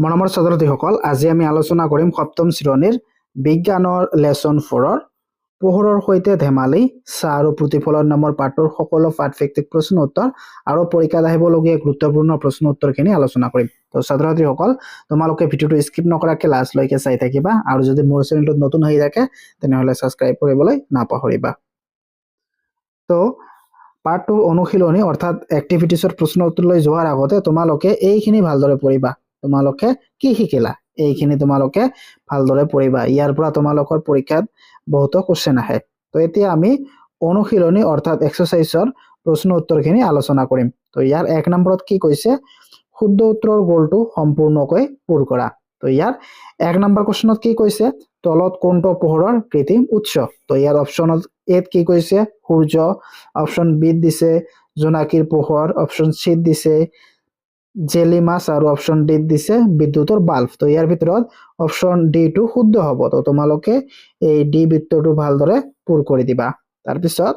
মৰমৰ ছাত্ৰ-ছাত্ৰীসকল, আজি আমি আলোচনা কৰিম সপ্তম শ্ৰেণীৰ বিজ্ঞানৰ লেচন 4ৰ পোহৰৰ সৈতে ধেমালি চাহ আৰু প্ৰতিফলন নামৰ পাঠৰ সকলো পাঠভিত্তিক প্ৰশ্ন উত্তৰ আৰু পৰীক্ষাত আহিবলগীয়া গুৰুত্বপূৰ্ণ প্ৰশ্ন উত্তৰখিনি আলোচনা কৰিম। তো ছাত্ৰ-ছাত্ৰীসকল, তোমালোকে ভিডিঅ'টো স্কিপ নকৰাকৈ লাষ্টলৈকে চাই থাকিবা আৰু যদি মোৰ চেনেলটোত নতুন হৈ থাকে তেনেহ'লে ছাবস্ক্ৰাইব কৰিবলৈ নাপাহৰিবা। তো পাঠটোৰ অনুশীলনী অৰ্থাৎ এক্টিভিটিছৰ প্ৰশ্ন উত্তৰলৈ যোৱাৰ আগতে তোমালোকে এইখিনি ভালদৰে পঢ়িবা। তোমালোকে কি শিকিলা এইখিনি তোমালোকে ভালদৰে পঢ়িবা। ইয়াৰ পৰা তোমালোকৰ পৰীক্ষাত বহুতো কোৱেশ্চন আহে। তো এতিয়া আমি অনুশীলনী অৰ্থাৎ এক্সাৰসাইজৰ প্ৰশ্ন উত্তৰখিনি আলোচনা কৰিম। তো ইয়াৰ 1 নম্বৰত কি কৈছে, শুদ্ধ উত্তৰৰ গ'লটো সম্পূৰ্ণকৈ পূৰ কৰা। তো ইয়াৰ 1 নম্বৰ কোৱেশ্চনত কি কৈছে, তলত কোনটো পোহৰৰ কৃত্ৰিম উৎস। তো ইয়াৰ অপচনত এত কি কৈছে, সূৰ্য, অপচন বিত দিছে জোনাকীৰ পোহৰ, অপচন চিত দিছে জেলি মাছ আৰু অপচন ডি দিছে বিদ্যুতৰ বাল্ব। তো ইয়াৰ ভিতৰত অপচন ডি টো শুদ্ধ হ'ব। তো তোমালোকে এই ডি বৃত্তটো ভালদৰে পূৰ কৰি দিবা। তাৰপিছত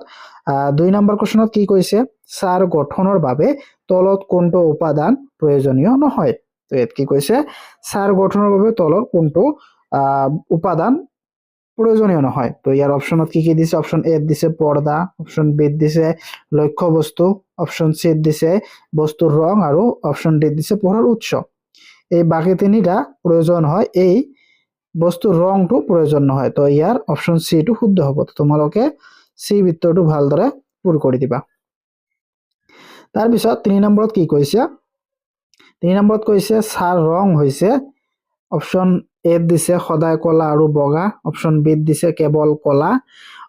2 নম্বৰ কোৱেশ্চনত কি কৈছে, চাৰ গঠনৰ বাবে তলত কোনটো উপাদান প্ৰয়োজনীয় নহয়। তো ইয়াত কি কৈছে, চাৰ গঠনৰ বাবে তলত কোনটো উপাদান প্ৰয়োজনীয় নহয়। তো ইয়াৰ অপচনত কি কি দিছে, অপচন এ দিছে পৰ্দা, অপচন বি দিছে লক্ষ্য বস্তু, অপচন সি দিছে বস্তুৰ ৰং আৰু অপচন ডি দিছে পোহৰৰ উৎস। এই বাকি তিনিটা প্ৰয়োজন হয়, এই বস্তুৰ ৰংটো প্ৰয়োজন নহয়। তো ইয়াৰ অপচন সি টো শুদ্ধ হ'ব। তোমালোকে সি বৃত্তটো ভালদৰে পূৰ কৰি দিবা। তাৰপিছত 3 নম্বৰত কি কৈছে, 3 নম্বৰত কৈছে চাৰ ৰং হৈছে অপচন এ দিছে সদায় কলা আৰু বগা, অপচন বি দিছে কেৱল কলা,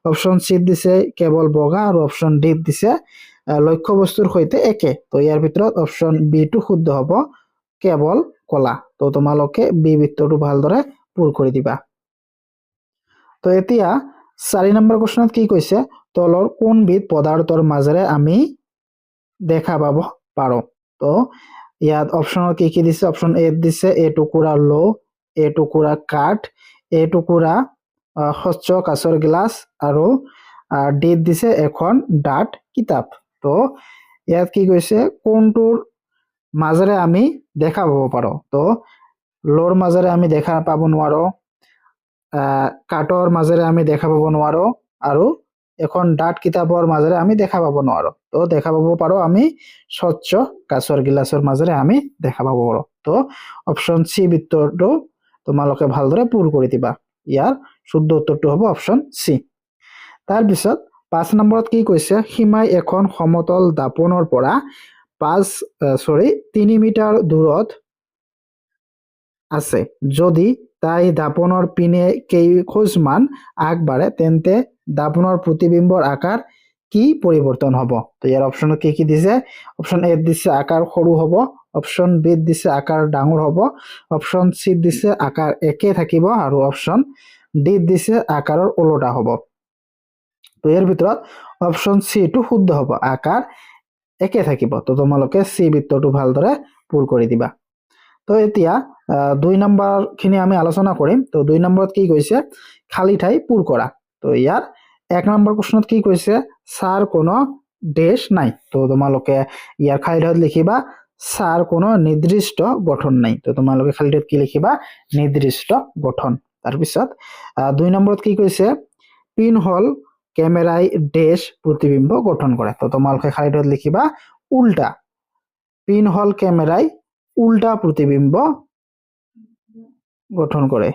অপচন সি দিছে কেৱল বগা আৰু অপচন ডি দিছে লক্ষ্য বস্তুৰ সৈতে একে। তো ইয়াৰ ভিতৰত অপচন বি টো শুদ্ধ হ'ব, কেৱল কলা। তো তোমালোকে বি বৃত্তটো ভালদৰে পূৰ কৰি দিবা। তো এতিয়া 4 নম্বৰ কোৱেশ্চনত কি কৈছে, তলৰ কোনবিধ পদাৰ্থৰ মাজেৰে আমি দেখা পাব পাৰো। তো ইয়াত অপচনত কি কি দিছে, অপচন এ দিছে এ টুকুৰা লো, এ টুকুৰা কাঠ, এ টুকুৰা স্বচ্ছ কাঁচৰ গ্লাছ আৰু ডি দিছে এখন ডাঠ কিতাপ। তো ইয়াত কি কৈছে, কোনটোৰ মাজেৰে আমি দেখা পাব পাৰো। তো লোৰ মাজেৰে আমি দেখা পাব নোৱাৰো, কাঠৰ মাজেৰে আমি দেখা পাব নোৱাৰো আৰু এখন ডাঠ কিতাপৰ মাজেৰে আমি দেখা পাব নোৱাৰো। তো দেখা পাব পাৰো আমি স্বচ্ছ কাঁচৰ গিলাচৰ মাজেৰে আমি দেখা পাব পাৰো। তো অপচন সি বৃত্তটো তোমালোকে ভালদৰে পূৰ কৰি দিবা। ইয়াৰ শুদ্ধ উত্তৰটো হ'ব অপচন সি। তাৰপিছত 5 নম্বৰত কি কৈছে, সীমাই এখন সমতল দাপনৰ পৰা 3 মিটাৰ দূৰত আছে। যদি তাই দাপনৰ পিনে কেইখোজমান আগবাঢ়ে তেন্তে দাপনৰ প্ৰতিবিম্বৰ আকাৰ কি পৰিৱৰ্তন হ'ব। তো ইয়াৰ অপচনত কি কি দিছে, অপচন এ দিছে আকাৰ সৰু হ'ব, অপচন বি দিছে আকাৰ ডাঙৰ হ'ব, অপচন সি দিছে আকাৰ একে থাকিব আৰু অপচন ডি দিছে আকাৰৰ ওলোটা হ'ব। তো ইয়াৰ ভিতৰত অপচন সি টো শুদ্ধ হ'ব, আকাৰ একে থাকিব। তো তোমালোকে সি বৃত্তটো ভালদৰে পূৰ কৰি দিবা। তো এতিয়া 2 নম্বৰ খিনি আমি আলোচনা কৰিম। তো 2 নম্বৰত কি কৈছে, খালী ঠাই পূৰ কৰা। তো ইয়াৰ 1 নম্বৰ প্ৰশ্নত কি কৈছে, চাৰ কোনো দেশ নাই। তো তোমালোকে ইয়াৰ খালী ঠাইত লিখিবা চাৰ কোনো নিৰ্দিষ্ট গঠন নাই। তো তোমালোকে খালী ঠাইত কি লিখিবা, নিৰ্দিষ্ট গঠন। তাৰপিছত 2 নম্বৰত কি কৈছে, পিন হল কেমেৰাই ডেশ প্ৰতিবিম্ব গঠন কৰে। তো তোমালোকে খালী ঠাইত লিখিবা উল্টা, পিন হল কেমেৰাই উল্টা প্ৰতিবিম্ব গঠন কৰে,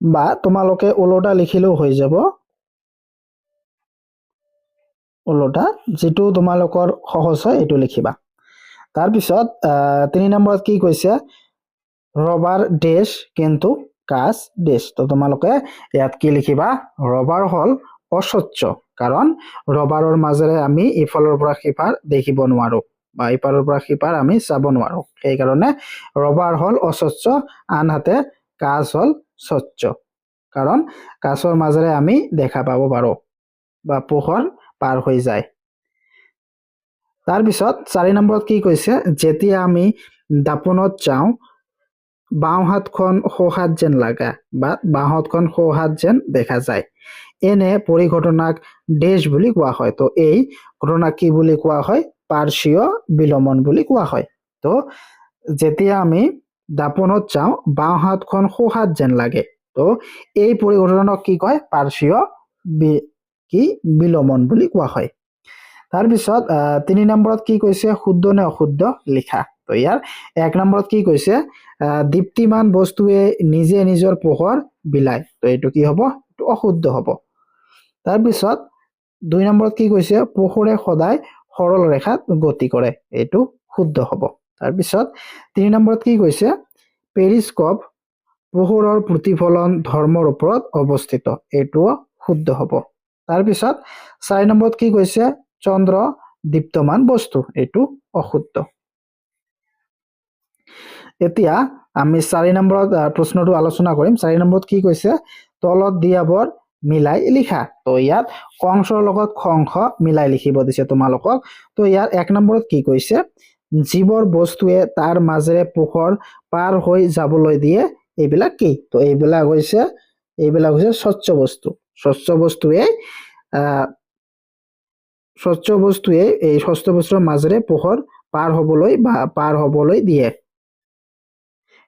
বা তোমালোকে ওলোটা লিখিলেও হৈ যাব, ওলোটা যেটো তোমালোকৰ সহজ হয় এইটো লিখিবা। তাৰপিছত 3 নম্বৰত কি কৈছে, ৰবাৰ ডেশ কিন্তু কাঁচ ডেশ। তো তোমালোকে ইয়াত কি লিখিবা, ৰবাৰ হল অস্বচ্ছ, কাৰণ ৰবাৰৰ মাজেৰে আমি ইফালৰ পৰা সিপাৰ দেখিব নোৱাৰো বা ইপাৰৰ পৰা সিপাৰ আমি চাব নোৱাৰো, সেইকাৰণে ৰবাৰ হল অস্বচ্ছ, আনহাতে কাঁচ হল স্বচ্ছ, কাৰণ কাঁচৰ মাজেৰে আমি দেখা পাব পাৰো বা পোহৰ পাৰ হৈ যায়। তাৰপিছত 4 নম্বৰত কি কৈছে, যেতিয়া আমি দাপনত যাওঁ বাওঁ হাতখন সোঁহাত যেন লাগা বা বাওঁ হাতখন সোঁহাত যেন দেখা যায়, এনে পৰিঘটনাক ডেশ বুলি কোৱা হয়। তো এই ঘটনা কি বুলি কোৱা হয়, পাৰ্শ্বীয় বিলম্বন বুলি কোৱা হয়। তো যেতিয়া আমি দাপোনত যাওঁ বাওঁ হাতখন সোঁ হাত যেন লাগে। তো এই পৰিঘটনাক কি কয়? পাৰ্শ্বীয় বিলোমন বুলি কোৱা হয়। তাৰপিছত 3 নম্বৰত কি কৈছে? শুদ্ধ নে অশুদ্ধ লিখা। তো ইয়াৰ 1 নম্বৰত কি কৈছে? দীপ্তিমান বস্তুৱে নিজে নিজৰ পোহৰ বিলায়। তো এইটো কি হ'ব? এইটো অশুদ্ধ হ'ব। তাৰপিছত 2 নম্বৰত কি কৈছে? পোহৰে সদায় সৰল ৰেখাত গতি কৰে। এইটো শুদ্ধ হ'ব। তাৰপিছত 3 নম্বৰত কি কৈছে? পেৰিস্কোপ পোহৰৰ প্ৰতিফলন ধৰ্মৰ ওপৰত অৱস্থিত। এইটোও শুদ্ধ হ'ব। তাৰপিছত 4 নম্বৰত কি কৈছে? চন্দ্ৰ দীপ্তমান বস্তু। এইটো অশুদ্ধ। এতিয়া আমি 4 নম্বৰত প্ৰশ্নটো আলোচনা কৰিম। 4 নম্বৰত কি কৈছে? তলত দিয়াবোৰ মিলাই লিখা। তো ইয়াত কংসৰ লগত খংস মিলাই লিখিব দিছে তোমালোকক। তো ইয়াৰ 1 নম্বৰত কি কৈছে? যিবোৰ বস্তুৱে তাৰ মাজেৰে পোহৰ পাৰ হৈ যাবলৈ দিয়ে এইবিলাক কি? তো এইবিলাক হৈছে স্বচ্ছ বস্তু। স্বচ্ছ বস্তুৱে এই স্বচ্ছ বস্তুৰ মাজেৰে পোহৰ পাৰ হ'বলৈ দিয়ে।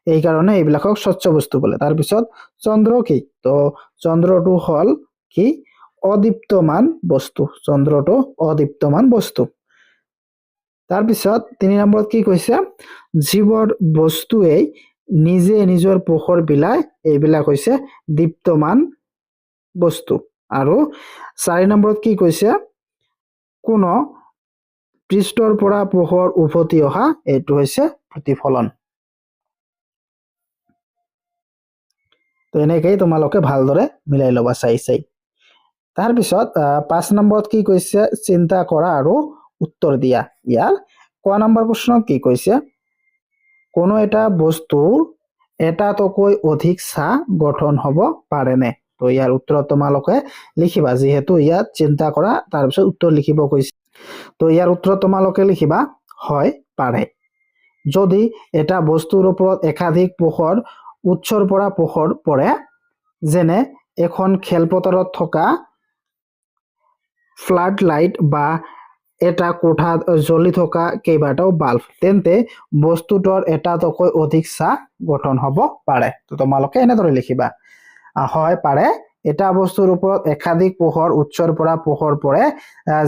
এই কাৰণে এইবিলাকক স্বচ্ছ বস্তু বোলে। তাৰপিছত চন্দ্ৰ কি? তো চন্দ্ৰটো হ'ল কি? অদীপ্তমান বস্তু। চন্দ্ৰটো অদীপ্তমান বস্তু। তাৰপিছত 3 নম্বৰত কি কৈছে? যিবোৰ বস্তুৱে নিজে নিজৰ পোহৰ বিলায় এইবিলাক হৈছে দীপ্তমান বস্তু। আৰু 4 নম্বৰত কি কৈছে? কোনো পৃষ্ঠৰ পৰা পোহৰ উভতি অহা এইটো হৈছে প্ৰতিফলন। তো এনেকেই তোমালোকে ভালদৰে মিলাই ল'বা চাই। তাৰপিছত 5 নম্বৰত কি কৈছে? চিন্তা কৰা আৰু উত্তৰ দিয়া। ইয়াৰ ক নম্বৰ প্ৰশ্নত কি কৈছে? কোনো এটা বস্তুৰ এটাতকৈ অধিক চাহ গঠন হ'ব পাৰেনে? তো ইয়াৰ উত্তৰত তোমালোকে লিখিবা। যিহেতু ইয়াত চিন্তা কৰা তাৰপিছত উত্তৰ লিখিব কৈছে। তো ইয়াৰ উত্তৰত তোমালোকে লিখিবা হয় পাৰে। যদি এটা বস্তুৰ ওপৰত একাধিক পোহৰ উৎসৰ পৰা পোহৰ পৰে, যেনে এখন খেলপথাৰত থকা ফ্লাড লাইট বা এটা কোঠাত জ্বলি থকা কেইবাটাও বাল্ব, তেন্তে বস্তুটোৰ এটাতকৈ অধিক চাহ গঠন হ'ব পাৰে। তো তোমালোকে এনেদৰে লিখিবা। হয় পাৰে। এটা বস্তুৰ ওপৰত একাধিক পোহৰ উৎসৰ পৰা পোহৰ পৰে,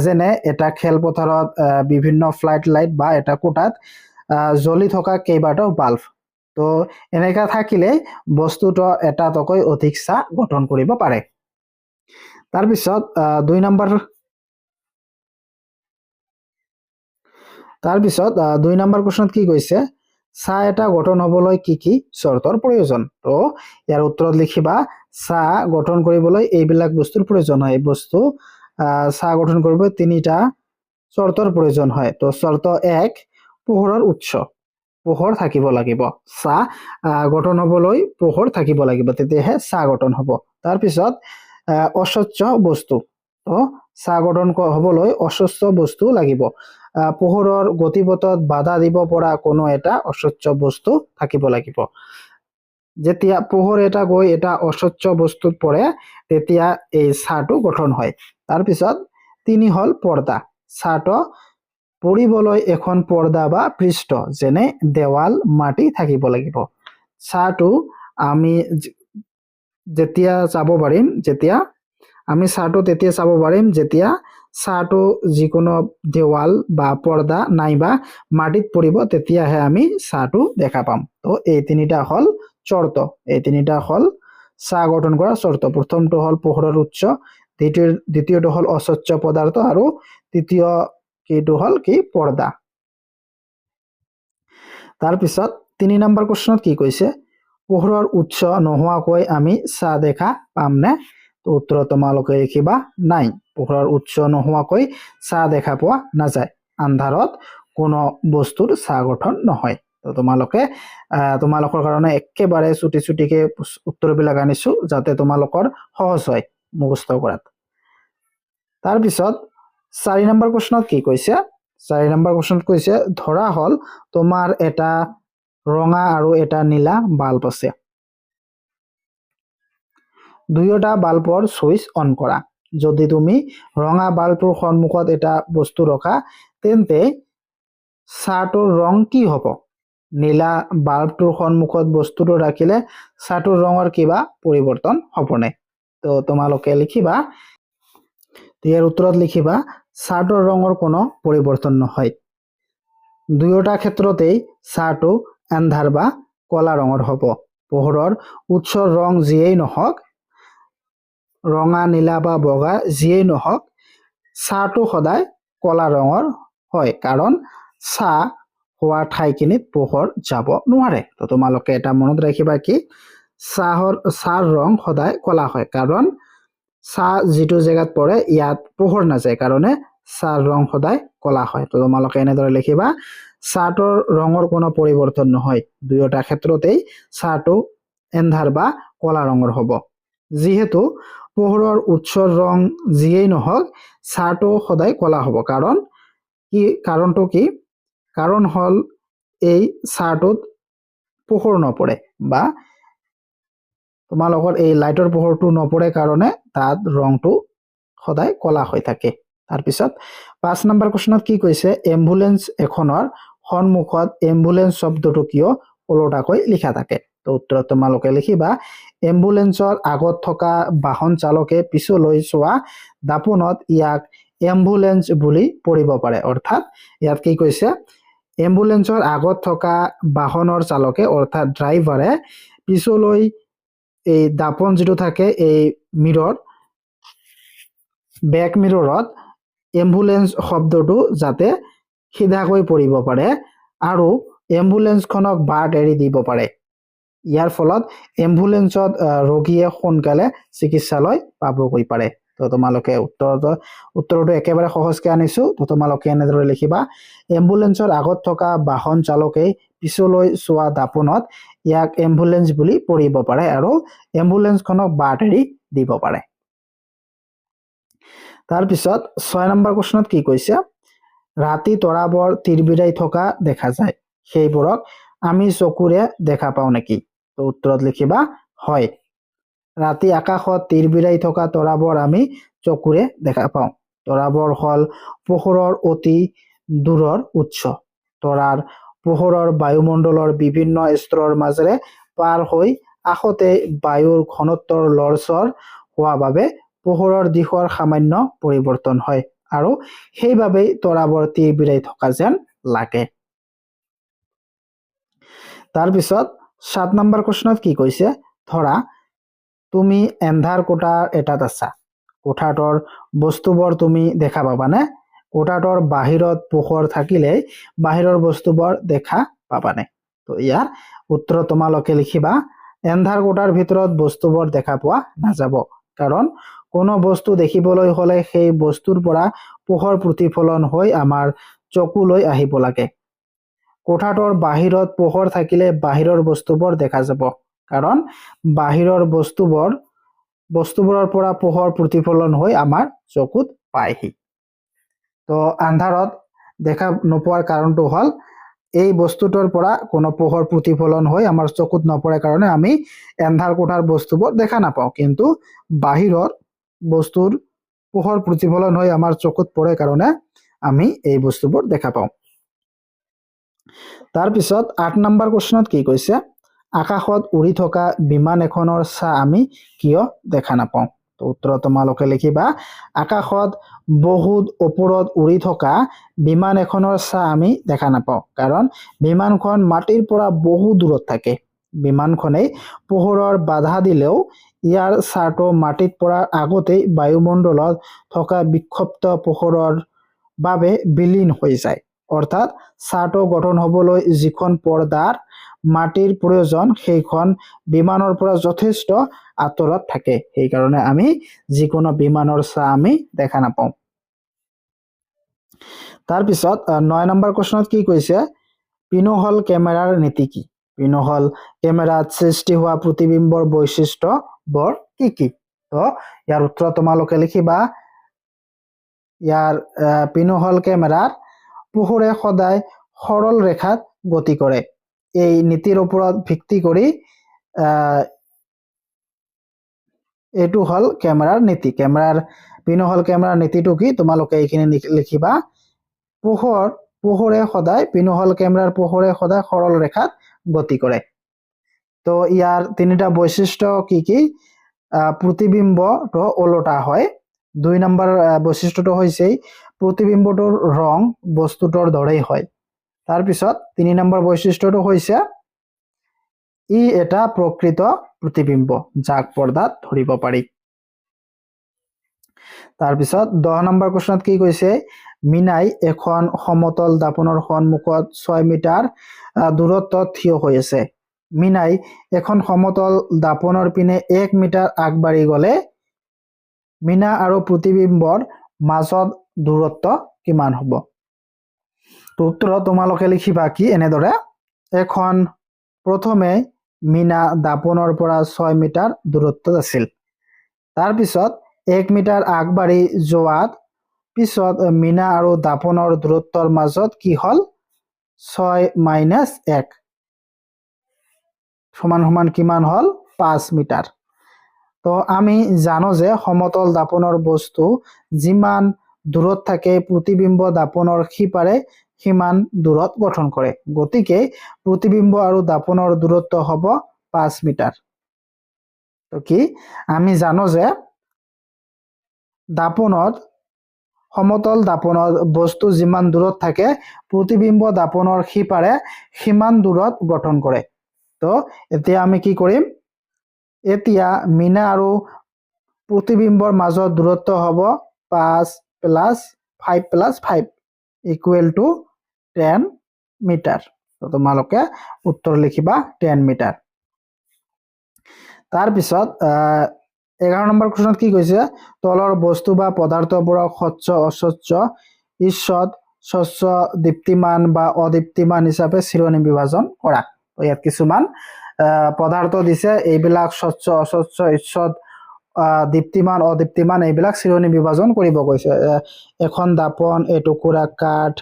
যেনে এটা খেলপথাৰত বিভিন্ন ফ্লাড লাইট বা এটা কোঠাত জ্বলি থকা কেইবাটাও বাল্ব। তো এনেকা থাকিলে বস্তুটো এটাতকৈ অধিক চাহ গঠন কৰিব পাৰে। তাৰপিছত 2 নম্বৰ প্ৰশ্নত কি কৈছে? চাহ এটা গঠন হ'বলৈ কি কি চৰ্তৰ প্ৰয়োজন? তো ইয়াৰ উত্তৰত লিখিবা চাহ গঠন কৰিবলৈ এইবিলাক বস্তুৰ প্ৰয়োজন হয়। এই বস্তু চাহ গঠন কৰিবলৈ 3টা চৰ্তৰ প্ৰয়োজন হয়। তো চৰ্ত 1, পোহৰৰ উৎস। পোহৰ থাকিব লাগিব। চাহ গঠন হ'বলৈ পোহৰ থাকিব লাগিব, তেতিয়াহে চাহ গঠন হ'ব। তাৰপিছত অস্বচ্ছ বস্তু। তো চাহ গঠন হ'বলৈ অস্বচ্ছ বস্তু লাগিব। পোহৰৰ গতিপথত বাধা দিব পৰা কোনো এটা অস্বচ্ছ বস্তু থাকিব লাগিব। যেতিয়া পোহৰ এটা গৈ এটা অস্বচ্ছ বস্তুত পৰে তেতিয়া এই চাহটো গঠন হয়। তাৰপিছত 3 হ'ল পৰ্দা। চাহটো পৰিবলৈ এখন পৰ্দা বা পৃষ্ঠ যেনে দেৱাল, মাটি থাকিব লাগিব। চাহটো আমি যেতিয়া চাব পাৰিম যেতিয়া চাহটো যিকোনো দেৱাল বা পৰ্দা নাইবা মাটিত পৰিব, তেতিয়াহে আমি চাহটো দেখা পাম। তো এই 3টা হ'ল চৰ্ত। এই 3টা হ'ল চাহ গঠন কৰা চৰ্ত। প্ৰথমটো হ'ল পোহৰৰ উৎস, দ্বিতীয়টো হ'ল অস্বচ্ছ পদাৰ্থ আৰু তৃতীয় কিটো হ'ল কি? পৰ্দা। তাৰপিছত 3 নম্বৰ প্ৰশ্নত কি কৈছে? পোহৰৰ উৎস নোহোৱাকৈ আমি চাহ দেখা পামনে? তো উত্তৰত তোমালোকে লিখিবা নাই। পোহৰৰ উৎস নোহোৱাকৈ চাহ দেখা পোৱা নাযায়। আন্ধাৰত কোনো বস্তুৰ চাহ গঠন নহয়। তো তোমালোকৰ কাৰণে একেবাৰে চুটিকে উত্তৰবিলাক আনিছো যাতে তোমালোকৰ সহজ হয় মুখস্থ কৰাত। তাৰপিছত 4 নম্বৰ প্ৰশ্নত কি কৈছে? 4 নম্বৰ প্ৰশ্নত কৈছে ধৰা হ'ল তোমাৰ এটা ৰঙা আৰু এটা নীলা বাল্ব আছে। দুয়োটা বাল্বৰ সুইচ অন কৰা। যদি তুমি ৰঙা বাল্বটোৰ সন্মুখত এটা বস্তু ৰখা, তেন্তে চাহটোৰ ৰং কি হ'ব? নীলা বাল্বটোৰ সন্মুখত বস্তুটো ৰাখিলে চাহটোৰ ৰঙৰ কিবা পৰিৱৰ্তন হ'বনে? তো তোমালোকে লিখিবা, ইয়াৰ উত্তৰত লিখিবা চাহটোৰ ৰঙৰ কোনো পৰিৱৰ্তন নহয়। দুয়োটা ক্ষেত্ৰতেই চাহটো আন্ধাৰ বা কলা ৰঙৰ হ'ব। পোহৰৰ উৎসৰ ৰং যিয়েই নহওক, ৰঙা নীলা বা বগা যিয়েই নহওক, চাহটো সদায় কলা ৰঙৰ হয়, কাৰণ চাহ হোৱা ঠাইখিনিত পোহৰ যাব নোৱাৰে। তো তোমালোকে এটা মনত ৰাখিবা কি চাহৰ ৰং সদায় কলা হয়, কাৰণ চাহ যিটো জেগাত পৰে ইয়াত পোহৰ নাযায়, কাৰণে চাহৰ ৰং সদায় কলা হয়। তো তোমালোকে এনেদৰে লিখিবা চাহটোৰ ৰঙৰ কোনো পৰিৱৰ্তন নহয়। দুয়োটা ক্ষেত্ৰতেই চাহটো এন্ধাৰ বা কলা ৰঙৰ হ'ব। যিহেতু পোহৰৰ উৎসৰ ৰং যিয়েই নহওক, চাহটো সদায় কলা হ'ব। কাৰণটো কি? কাৰণ হ'ল এই চাহটোত পোহৰ নপৰে বা তোমালোকৰ এই লাইটৰ পোহৰটো নপৰে, কাৰণে তাত ৰংটো সদায় কলা হৈ থাকে। তাৰপিছত 5 নম্বৰ কুৱেশ্যনত কি কৈছে, এম্বুলেন্স এখনৰ সন্মুখত এম্বুলেন্স শব্দটো কিয় ওলোটাকৈ লিখা থাকে? তো উত্তৰত তোমালোকে লিখিবা এম্বুলেন্সৰ আগত থকা বাহন চালকে পিছলৈ চোৱা দাপোনত ইয়াক এম্বুলেন্স বুলি পঢ়িব পাৰে। অৰ্থাৎ ইয়াত কি কৈছে, এম্বুলেন্সৰ আগত থকা বাহনৰ চালকে অৰ্থাৎ ড্ৰাইভাৰে পিছলৈ এই দাপন যিটো থাকে এই মিৰৰ বেক মিৰৰত এম্বুলেন্স শব্দটো যাতে সিধাকৈ পঢ়িব পাৰে আৰু এম্বুলেন্সখনক বাট এৰি দিব পাৰে। ইয়াৰ ফলত এম্বুলেন্সত ৰোগীয়ে সোনকালে চিকিৎসালয় পাবগৈ পাৰে। তো তোমালোকে উত্তৰটো একেবাৰে সহজকৈ আনিছো। তো তোমালোকে এনেদৰে লিখিবা এম্বুলেন্সৰ আগত থকা বাহন চালকে পিছলৈ চোৱা দাপোনত ইয়াক এম্বুলেন্স বুলি পঢ়িব পাৰে আৰু এম্বুলেন্সখনক বাট এৰি দিব পাৰে। তাৰপিছত 6 নম্বৰ কুৱেশ্যনত কি কৈছে, ৰাতি তৰাবোৰ তিৰবিৰাই থকা দেখা যায়, সেইবোৰক আমি চকুৰে দেখা পাওঁ নেকি? তো উত্তৰত লিখিবা হয়। ৰাতি আকাশত তিৰবিৰাই থকা তৰাবোৰ আমি চকুৰে দেখা পাওঁ। তৰাবোৰ হ'ল পোহৰৰ অতি দূৰৰ উৎস। তৰাৰ পোহৰৰ বায়ুমণ্ডলৰ বিভিন্ন স্তৰৰ মাজেৰে পাৰ হৈ আহোঁতে বায়ুৰ ঘনত্বৰ লৰচৰ হোৱা বাবে পোহৰৰ দিশৰ সামান্য পৰিৱৰ্তন হয় আৰু সেইবাবেই তৰাবোৰ তিৰবিৰাই থকা যেন লাগে। তাৰপিছত 7 নম্বৰ কুৱেশ্যনত কি কৈছে, ধৰা তুমি এন্ধাৰ কোঠাৰ এটাত আছা। কোঠাটোৰ বস্তুবোৰ তুমি দেখা পাবানে? কোঠাটোৰ বাহিৰত পোহৰ থাকিলে বাহিৰৰ বস্তুবোৰ দেখা পাবানে? তো ইয়াৰ উত্তৰ তোমালোকে লিখিবা এন্ধাৰ কোঠাৰ ভিতৰত বস্তুবোৰ দেখা পোৱা নাযাব, কাৰণ কোনো বস্তু দেখিবলৈ হলে সেই বস্তুৰ পৰা পোহৰ প্ৰতিফলন হৈ আমাৰ চকুলৈ আহিব লাগে। কোঠাটোৰ বাহিৰত পোহৰ থাকিলে বাহিৰৰ বস্তুবোৰ দেখা যাব, কাৰণ বাহিৰৰ বস্তুবোৰৰ পৰা পোহৰ প্ৰতিফলন হৈ আমাৰ চকুত পায়হি। তো আন্ধাৰত দেখা নোপোৱাৰ কাৰণটো হ'ল এই বস্তুটোৰ পৰা কোনো পোহৰ প্ৰতিফলন হৈ আমাৰ চকুত নপৰে, কাৰণে আমি এন্ধাৰ কোঠাৰ বস্তুবোৰ দেখা নাপাওঁ, কিন্তু বাহিৰৰ বস্তুৰ পোহৰ প্ৰতিফলন হৈ আমাৰ চকুত পৰে, কাৰণে আমি এই বস্তুবোৰ দেখা পাওঁ। তাৰপিছত 8 নম্বৰ কুৱেশ্যনত কি কৈছে, আকাশত উৰি থকা বিমান এখনৰ ছাঁ আমি কিয় দেখা নাপাওঁ? তো উত্তৰত তোমালোকে লিখিবা আকাশত বহুত ওপৰত উৰি থকা বিমান এখনৰ ছাঁ আমি দেখা নাপাওঁ, কাৰণ বিমানখন মাটিৰ পৰা বহু দূৰত থাকে। বিমানখনে পোহৰৰ বাধা দিলেও ইয়াৰ ছাঁটো মাটিত পৰাৰ আগতেই বায়ুমণ্ডলত থকা বিক্ষিপ্ত পোহৰৰ বাবে বিলীন হৈ যায়। অৰ্থাৎ ছাঁটো গঠন হ'বলৈ যিখন পৰ্দাৰ মাটিৰ প্ৰয়োজন সেইখন বিমানৰ পৰা যথেষ্ট আঁতৰত থাকে, সেইকাৰণে আমি যিকোনো বিমানৰ ছাঁ আমি দেখা নাপাওঁ। তাৰপিছত 9 নম্বৰ কুৱেশ্যনত কি কৈছে, পিনহল কেমেৰাৰ নীতি কি? পিনহল কেমেৰাত সৃষ্টি হোৱা প্ৰতিবিম্বৰ বৈশিষ্ট্যবোৰ কি কি? তো ইয়াৰ উত্তৰ তোমালোকে লিখিবা ইয়াৰ পিনহল কেমেৰাৰ পোহৰে সদায় সৰল ৰেখাত গতি কৰে। এই নীতিৰ ওপৰত ভিত্তি কৰি এইটো হল কেমেৰাৰ নীতি। পিনহল কেমেৰাৰ নীতিটো কি তোমালোকে এইখিনি লিখিবা, পোহৰ পোহৰে সদায় পিনোহল কেমেৰাৰ পোহৰে সদায় সৰল ৰেখাত গতি কৰে। তো ইয়াৰ তিনিটা বৈশিষ্ট্য কি কি? প্ৰতিবিম্বটো ওলোটা হয়। 2 নম্বৰ বৈশিষ্ট্যটো হৈছে প্ৰতিবিম্বটোৰ ৰং বস্তুটোৰ দৰেই হয়। তাৰপিছত 3 নম্বৰ বৈশিষ্ট্যটো হৈছে ই এটা প্ৰকৃত প্ৰতিবিম্ব যাক পৰ্দাত ধৰিব পাৰি। তাৰপিছত 10 নম্বৰ প্ৰশ্নত কি কৈছে? মিনাই এখন সমতল দাপনৰ সন্মুখত 6 মিটাৰ দূৰত্বত থিয় হৈ আছে। মিনাই এখন সমতল দাপনৰ পিনে 1 মিটাৰ আগবাঢ়ি গ'লে মিনা আৰু প্ৰতিবিম্বৰ মাজত দূৰত্ব কিমান হ'ব? উত্তৰত তোমালোকে লিখিবা কি এনেদৰে। এখন প্ৰথমে মিনা দাপনৰ পৰা 6 মিটাৰ দূৰত্বত আছিল। তাৰপিছত 1 মিটাৰ আগবাঢ়ি যোৱাত পিছত মিনা আৰু দাপনৰ দূৰত্বৰ মাজত কি হ'ল? 6 - 1 সমান কিমান হ'ল? 5 মিটাৰ। তো আমি জানো যে সমতল দাপনৰ বস্তু যিমান দূৰত থাকে প্ৰতিবিম্ব দাপনৰ সিপাৰে সিমান দূৰত গঠন কৰে। গতিকে প্ৰতিবিম্ব আৰু দাপনৰ দূৰত্ব হ'ব 5 মিটাৰ। তো কি আমি জানো যে দাপনত সমতল দাপনত বস্তু যিমান দূৰত থাকে প্ৰতিবিম্ব দাপনৰ সিপাৰে সিমান দূৰত গঠন কৰে। তো এতিয়া আমি কি কৰিম? এতিয়া মিনা আৰু প্ৰতিবিম্বৰ মাজত দূৰত্ব হ'ব 5 + 5 + 5 = 10 মিটাৰ। তো তোমালোকে উত্তৰ লিখিবা 10 মিটাৰ। তাৰপিছত 11 নম্বৰ প্ৰশ্নত কি কৈছে? তলৰ বস্তু বা পদাৰ্থবোৰক স্বচ্ছ অস্বচ্ছ ঈষৎ স্বচ্ছ দীপ্তিমান বা অদীপ্তিমান হিচাপে শ্ৰেণী বিভাজন কৰা। ইয়াত কিছুমান পদাৰ্থ দিছে, এইবিলাক স্বচ্ছ অস্বচ্ছ ঈষৎ দীপ্তিমান অদীপ্তিমান এইবিলাক শ্ৰেণী বিভাজন কৰিব কৈছে। এখন দাপন, এটুকুৰা কাঠ,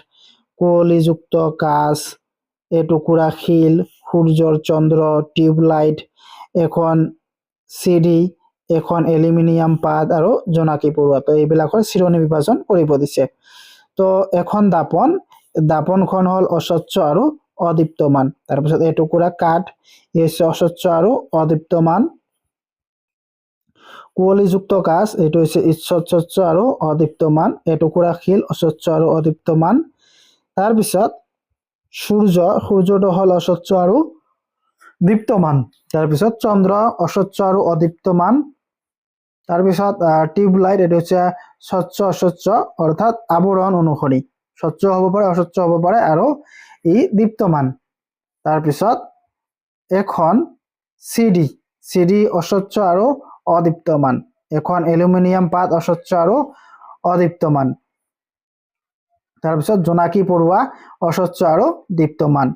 কুঁৱলীযুক্ত কাঁচ, এটুকুৰা শিল, সূৰ্যৰ চন্দ্ৰ, টিউবলাইট, এখন চিডি, এখন এলুমিনিয়াম পাত আৰু জোনাকী পৰুৱা। তো এইবিলাকৰ শ্ৰেণী বিভাজন কৰিব দিছে। তো এখন দাপনখন হ'ল অস্বচ্ছ আৰু অদীপ্তমান। তাৰপিছত এটুকুৰা কাঠ হৈছে অস্বচ্ছ আৰু অদীপ্তমান। কুঁৱলীযুক্ত কাঁচ এইটো হৈছে স্বচ্ছ আৰু অদীপ্তমান। এটুকুৰা শিল অস্বচ্ছ আৰু অদীপ্তমান। তাৰপিছত সূৰ্যটো হ'ল অস্বচ্ছ আৰু দীপ্তমান। তাৰপিছত চন্দ্ৰ অস্বচ্ছ আৰু অদীপ্তমান। তাৰপিছত টিউবলাইট এইটো হৈছে স্বচ্ছ অস্বচ্ছ অৰ্থাৎ আৱৰণ অনুসৰি, স্বচ্ছ হ'ব পাৰে অস্বচ্ছ হ'ব পাৰে আৰু ই দীপ্তমান। তাৰপিছত এখন চিডি অস্বচ্ছ আৰু অদীপ্তমান। এখন এলুমিনিয়াম পাত অস্বচ্ছ আৰু অদীপ্তমান। তাৰপিছত জোনাকী পৰুৱা অস্বচ্ছ আৰু দীপ্তমান।